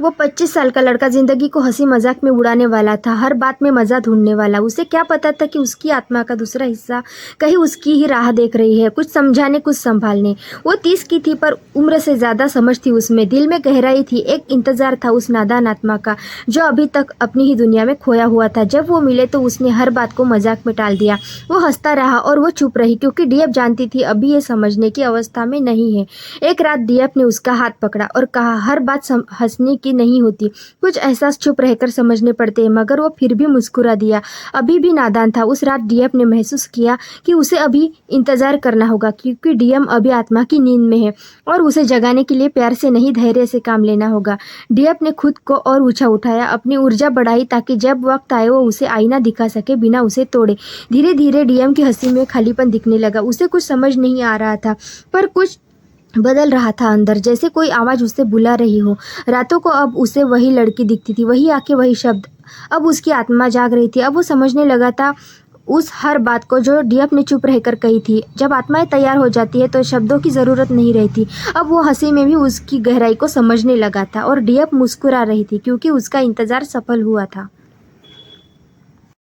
वो 25 साल का लड़का ज़िंदगी को हँसी मज़ाक में उड़ाने वाला था, हर बात में मज़ा ढूँढने वाला। उसे क्या पता था कि उसकी आत्मा का दूसरा हिस्सा कहीं उसकी ही राह देख रही है, कुछ समझाने, कुछ सँभालने। वो 30 की थी पर उम्र से ज़्यादा समझ थी उसमें, दिल में गहराई थी, एक इंतज़ार था उस नादान आत्मा का, जो अभी तक अपनी ही दुनिया में खोया हुआ था। जब वो मिले तो उसने हर बात को मज़ाक में टाल दिया। वो हँसता रहा और वो चुप रही, क्योंकि डीएफ जानती थी अभी ये समझने की अवस्था में नहीं है। एक रात डीएफ ने उसका हाथ पकड़ा और कहा, हर बात हँसने की नहीं होती, कुछ एहसास चुप रहकर समझने पड़ते हैं। मगर वो फिर भी मुस्कुरा दिया, अभी भी नादान था। उस रात डीएफ ने महसूस किया कि उसे अभी इंतजार करना होगा, क्योंकि डीएम अभी आत्मा की नींद में है और उसे जगाने के लिए प्यार से नहीं, धैर्य से काम लेना होगा। डीएफ ने खुद को और ऊंचा उठाया, अपनी ऊर्जा बढ़ाई, ताकि जब वक्त आए वो उसे आईना दिखा सके बिना उसे तोड़े। धीरे धीरे डीएम की हंसी में खालीपन दिखने लगा। उसे कुछ समझ नहीं आ रहा था, पर कुछ बदल रहा था अंदर, जैसे कोई आवाज़ उसे बुला रही हो। रातों को अब उसे वही लड़की दिखती थी, वही आंखें, वही शब्द। अब उसकी आत्मा जाग रही थी। अब वो समझने लगा था उस हर बात को जो डीएफ ने चुप रहकर कही थी। जब आत्माएं तैयार हो जाती है तो शब्दों की ज़रूरत नहीं रहती। अब वो हंसी में भी उसकी गहराई को समझने लगा था और डीएफ मुस्कुरा रही थी, क्योंकि उसका इंतज़ार सफल हुआ था।